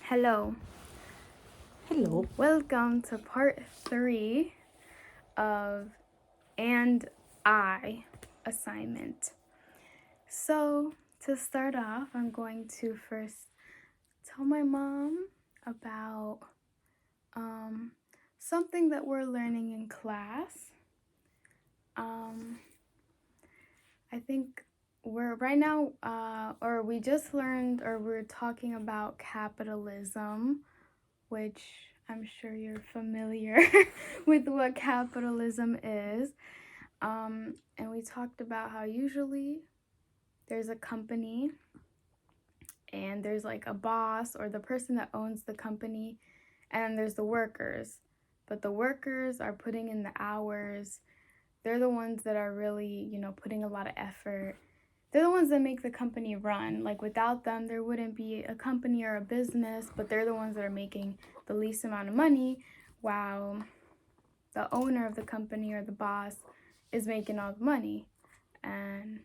Hello. Hello. Welcome to part 3 of And I assignment. So, to start off, I'm going to first tell my mom about something that we're learning in class. I think we just learned, or we're talking about capitalism, which I'm sure you're familiar with what capitalism is. And we talked about how usually there's a company and there's like a boss or the person that owns the company, and there's the workers. But the workers are putting in the hours. They're the ones that are really, putting a lot of effort. They're the ones that make the company run. Like without them, there wouldn't be a company or a business, but they're the ones that are making the least amount of money, while the owner of the company or the boss is making all the money. And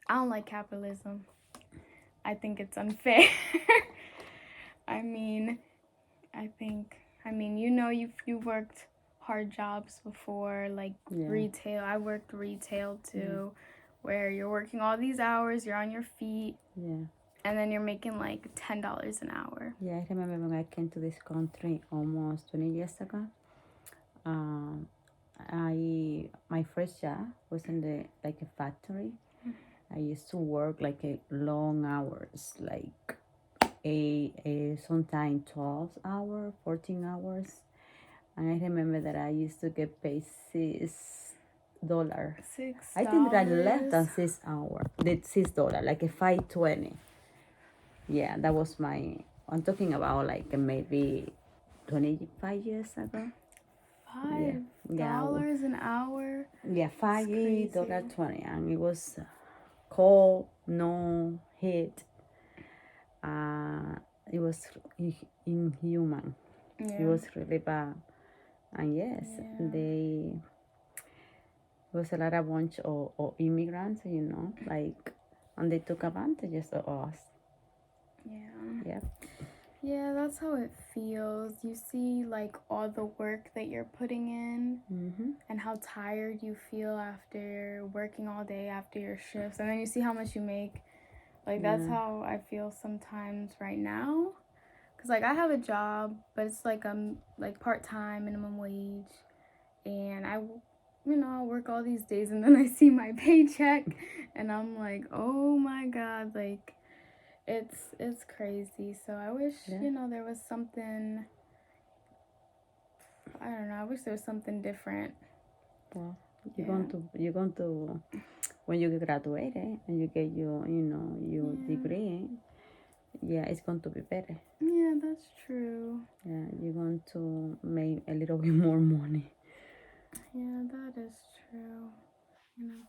I don't like capitalism. I think it's unfair. I mean, you've worked hard jobs before, like retail. I worked retail too, where you're working all these hours, you're on your feet. Yeah. And then you're making like $10 an hour. Yeah, I remember when I came to this country almost 20 years ago. My first job was in a factory. I used to work like long hours, like sometimes 12 hours, 14 hours. And I remember that I used to get paid $6. $6. I think that I left than 6 hours. Did $6, like a 5.20. Yeah, that was I'm talking about like maybe 25 years ago. $5 an hour. Yeah, $5.20, and it was cold, no heat. It was inhuman. Yeah. It was really bad. And yes, there was a lot of bunch of immigrants, and they took advantages of us. Yeah. Yeah. Yeah, that's how it feels. You see like all the work that you're putting in, and how tired you feel after working all day after your shifts, and then you see how much you make. Like that's how I feel sometimes right now. Cause like I have a job, but it's like part-time, minimum wage, and I work all these days, and then I see my paycheck, and I'm like, oh my God, like it's crazy. So I wish there was something. I don't know. I wish there was something different. Well, you're going to when you graduate and you get your degree. Yeah, it's going to be better. Yeah, that's true. Yeah, you're going to make a little bit more money. Yeah, that is true. I'm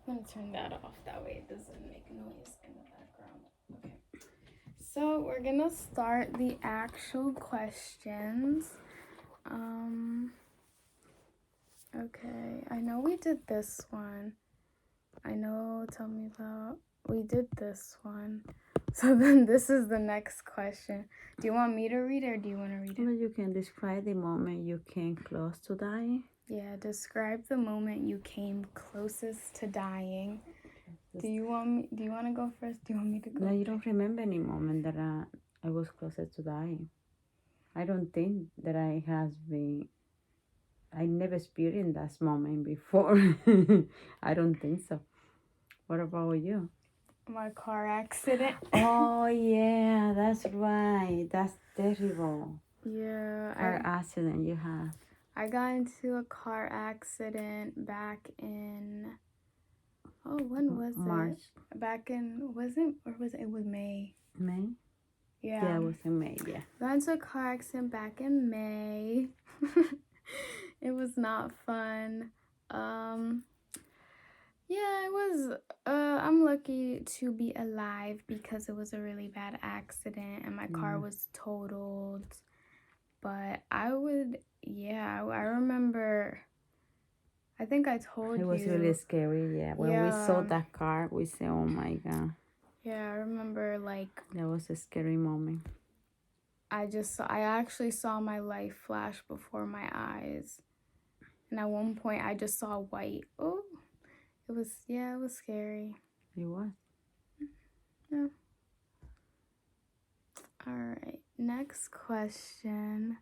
gonna turn that off. That way it doesn't make noise in the background. Okay. So we're gonna start the actual questions. Okay. I know we did this one. We did this one. So then this is the next question. Do you want me to read it, or do you want to read it? Well, you can describe the moment you came close to dying. Yeah, describe the moment you came closest to dying. Do you want to go first? Do you want me to go? No, you don't remember any moment that I was closest to dying. I don't think that I never experienced that moment before. I don't think so. What about you? My car accident. Oh, yeah, that's right. That's terrible. Yeah. Car accident you had. I got into a car accident back in, when was March. it? Back in, was it May? May? Yeah. It was in May, yeah. Got into a car accident back in May. It was not fun. Yeah, it was. I'm lucky to be alive because it was a really bad accident and my car was totaled. But I remember. I think I told you. It was really scary, yeah. When we saw that car, we said, oh my God. Yeah, I remember That was a scary moment. I actually saw my life flash before my eyes. And at one point I just saw white. Oh, it was scary. It was. Yeah. All right. Next question.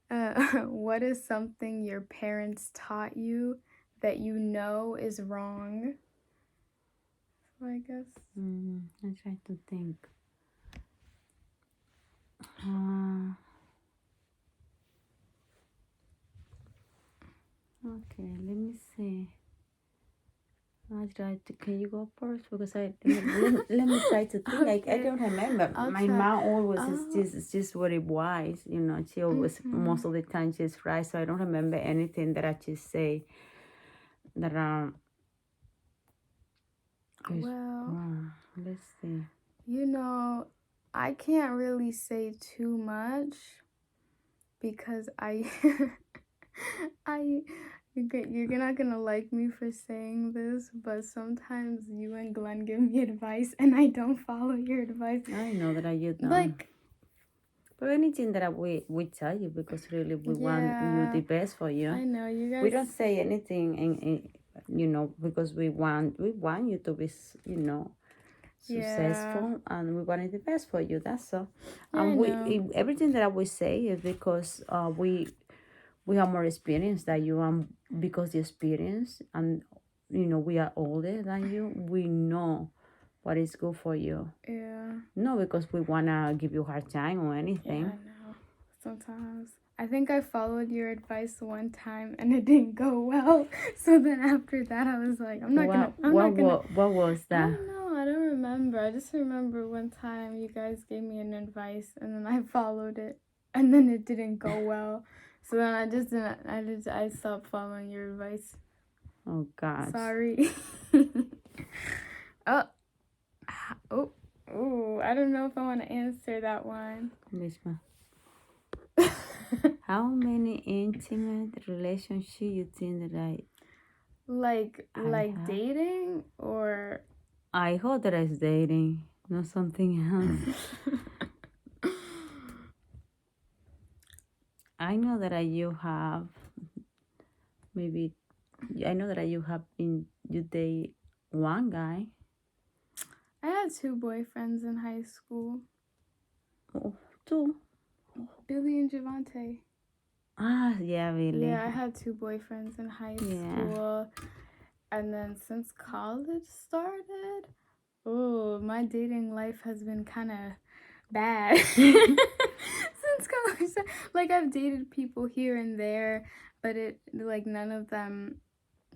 What is something your parents taught you that you know is wrong? So I guess. I try to think. Okay, let me see. I try to. Can you go first? Because let me try to think. I don't remember. My mom always is just very wise. You know, she always most of the time she's right. So I don't remember anything that I just say that is wrong. Let's see. You know, I can't really say too much because you're not gonna like me for saying this, but sometimes you and Glenn give me advice and I don't follow your advice. I know that you don't. Like, but anything that we tell you because really we want you the best for you. I know you guys. We don't say anything, you know, because we want you to be, you know, successful, and we want the best for you. That's all. And everything that we say is because we have more experience than you, and because the experience, and you know, we are older than you. We know what is good for you. Yeah. No, because we wanna give you a hard time or anything. Yeah, I know. Sometimes. I think I followed your advice one time and it didn't go well. So then after that, I was like, I'm not gonna. What was that? I don't know. I don't remember. I just remember one time you guys gave me an advice and then I followed it and then it didn't go well. So then I just didn't. I stopped following your advice. Oh God. Sorry. Oh, I don't know if I want to answer that one. Which one? How many intimate relationships you think that I like dating or? I hope that it's dating, not something else. I know that you have maybe. I know that you have been you date one guy. I had 2 boyfriends in high school. Oh, 2. Billy and Javante. Ah, yeah, really. Yeah, I had 2 boyfriends in high school. And then since college started, my dating life has been kind of bad. Since college started. Like, I've dated people here and there, but none of them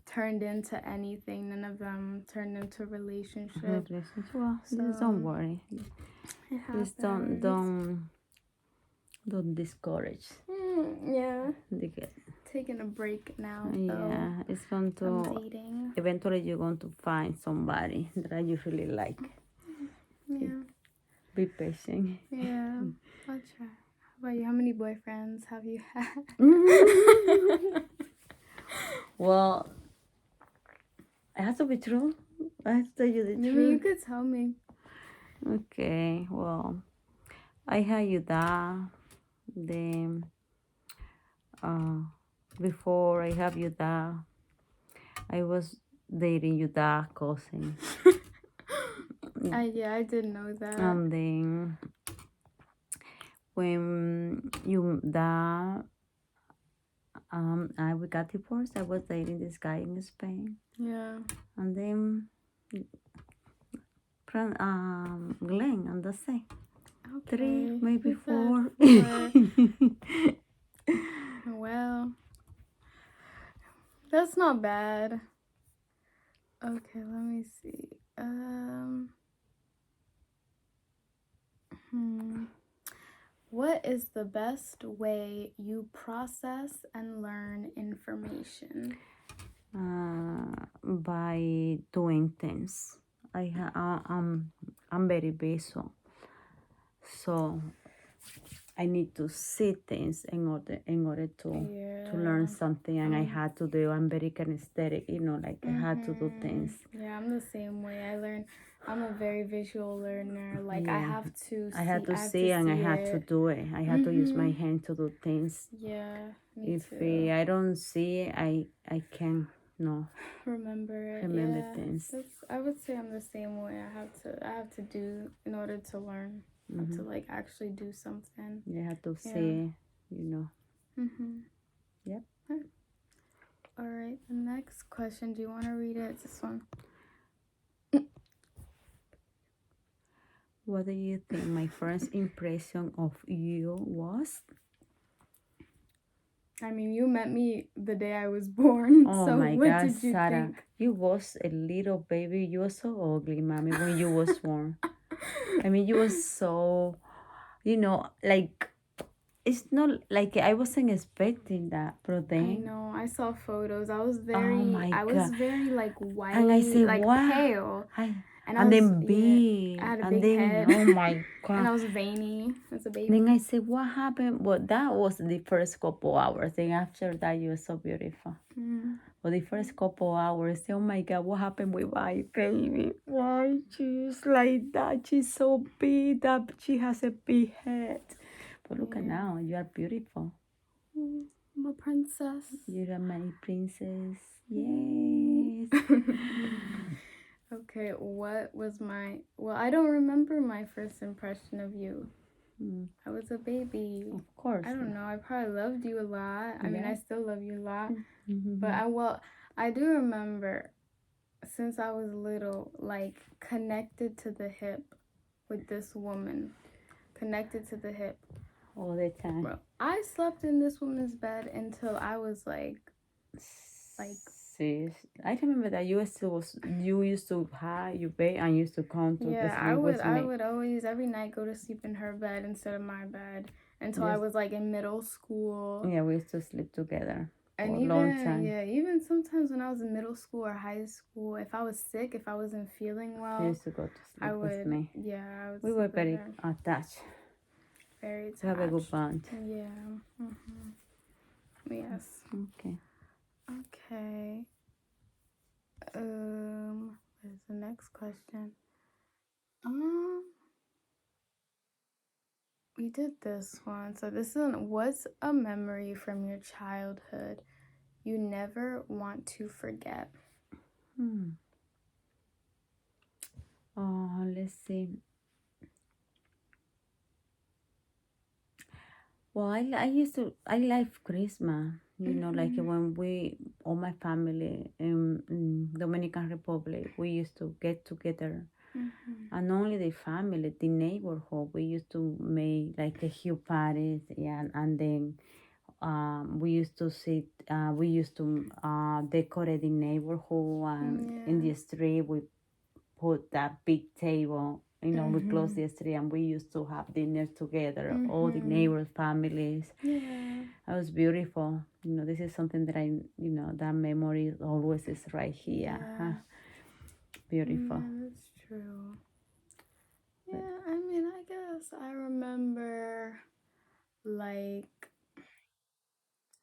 turned into anything. None of them turned into relationships. Well, just don't worry. Just don't discourage. Yeah. Taking a break now. Yeah, it's going to. From dating. Eventually, you're going to find somebody that you really like. Yeah. Be patient. Yeah, I'll try. How about you? How many boyfriends have you had? Well, it has to be true. I have to tell you the truth. You could tell me. Okay, well, I had you that. Then, before I have you that, I was dating you that cousin. I did know that. And then, when we got divorced, I was dating this guy in Spain. Yeah. And then Glenn, and that's it. Okay. 3, maybe 4. Well, that's not bad. Okay, let me see. What is the best way you process and learn information? By doing things. I'm very visual, so I need to see things in order to learn something, and I had to do. I'm very kinesthetic, like I had to do things. Yeah, I'm the same way. I'm a very visual learner. Like I have to I had to see and I had to do it. I had to use my hand to do things. Yeah, me If too. I don't see, I can remember things. I would say I'm the same way. I have to do in order to learn. I have to like actually do something. You have to see, Yep. All right, the next question. Do you want to read it? It's this one. What do you think my first impression of you was? I mean, you met me the day I was born. Oh so my what God, did you Sarah, think? you was a little baby. You were so ugly, mommy, when you was born. I mean, you was so, like, it's not like I wasn't expecting that, but then I know. I saw photos. I was oh very, my I God. was very like white, And I said, like wow. pale. And then big. I had a and big then, head. oh my God. And I was veiny as a baby. Then I said, what happened? Well, that was the first couple hours. Then after that, you were so beautiful. But the first couple hours, oh my God, what happened with my baby? Why she's like that? She's so big that she has a big head. But look at now, you are beautiful. I'm a princess. You're my princess. Yes. Okay, what was well, I don't remember my first impression of you. I was a baby. Of course. I don't know. I probably loved you a lot. I mean, I still love you a lot. But I do remember since I was little, like connected to the hip with this woman. Connected to the hip. All the time. Bro, I slept in this woman's bed until I was like I remember that you used to have your bed and used to come to yeah, sleep with me. I would always every night go to sleep in her bed instead of my bed until I was like in middle school. Yeah, we used to sleep together and for a long time. Yeah, even sometimes when I was in middle school or high school, if I was sick, if I wasn't feeling well, You used to go to sleep with me. Yeah, I would. We were very attached. Very attached. We have a good bond. Yeah. Yes. Okay. Okay. What is the next question? We did this one. So this is what's a memory from your childhood you never want to forget? Oh, let's see. Well, I like Christmas. Like when all my family in Dominican Republic, we used to get together. And not only the family, the neighborhood, we used to make like a huge parties, and then we used to decorate the neighborhood, and in the street we put that big table. We close the street and we used to have dinner together, all the neighbors, families. Yeah. That was beautiful. This is something that that memory always is right here. Yeah. Beautiful. Yeah, that's true. Yeah, I mean, I guess I remember, like,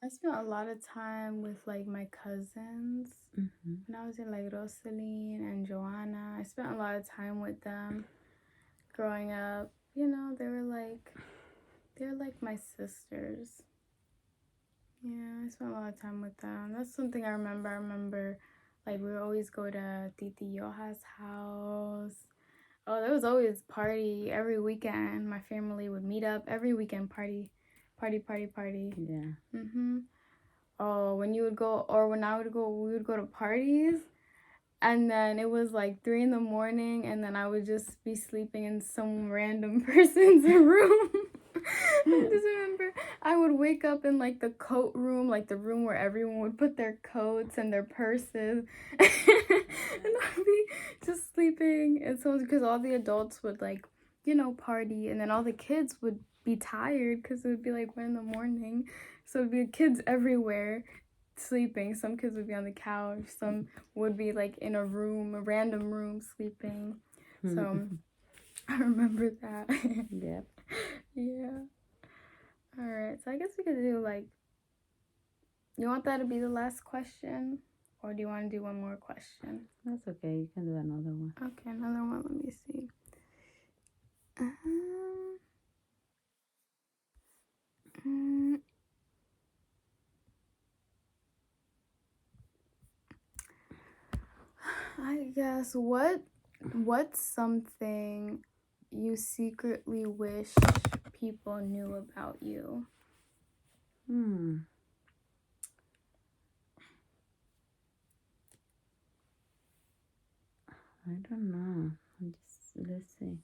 I spent a lot of time with, like, my cousins. When I was in, like, Rosaline and Joanna, I spent a lot of time with them growing up. They were like my sisters. Yeah, I spent a lot of time with them. That's something I remember. I remember, like, we would always go to Titi Yoha's house. Oh, there was always party every weekend. My family would meet up every weekend, party. Yeah. Oh, when you would go, or when I would go, we would go to parties, and then it was like 3 a.m, and then I would just be sleeping in some random person's room. I just remember I would wake up in like the coat room, like the room where everyone would put their coats and their purses, and I'd be just sleeping. And so because all the adults would like, party, and then all the kids would be tired because it would be like 1 a.m. So it'd be kids everywhere sleeping. Some kids would be on the couch, some would be like in a random room sleeping. So I remember that. Yeah. Yeah. Alright, so I guess we could do like, you want that to be the last question? Or do you want to do one more question? That's okay. You can do another one. Okay, another one. Let me see. Mm, I guess what's something you secretly wish people knew about you? I don't know. Let's see.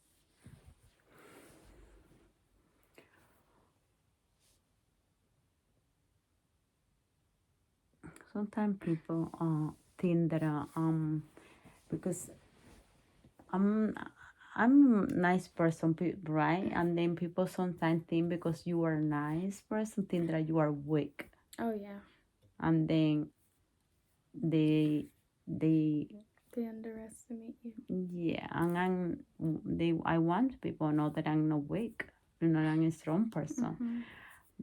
Sometimes people think that because I'm a nice person, right? And then people sometimes think because you are a nice person, think that you are weak. Oh yeah. And then they underestimate you. Yeah, and I want people to know that I'm not weak. I'm a strong person.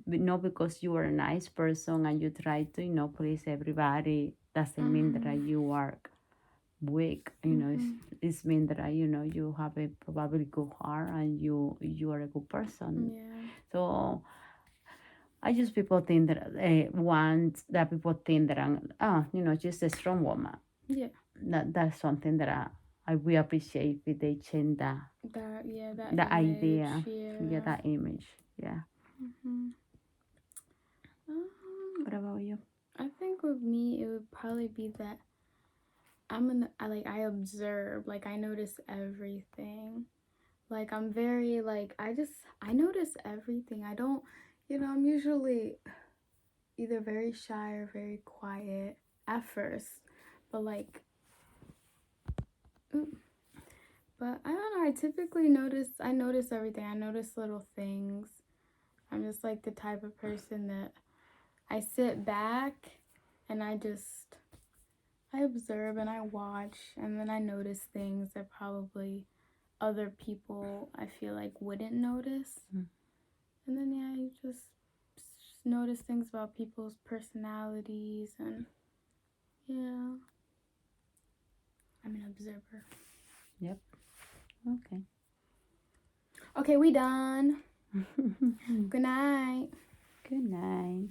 But not because you are a nice person and you try to, please everybody, doesn't mean that you are weak. It's mean that you have a probably good heart and you are a good person. Yeah. So I just people think that want that people think that I'm just a strong woman. Yeah. That's something that I will appreciate if they change that that idea. Yeah, That image. Yeah. What about you? I think with me it would probably be that I observe, like I notice everything. Like I'm very like I notice everything. I don't, I'm usually either very shy or very quiet at first, but but I don't know, I typically notice everything. I notice little things. I'm just like the type of person that I sit back and I observe and I watch, and then I notice things that probably other people I feel like wouldn't notice. And then you just notice things about people's personalities, and I'm an observer. Yep. Okay. Okay, we done. Good night. Good night.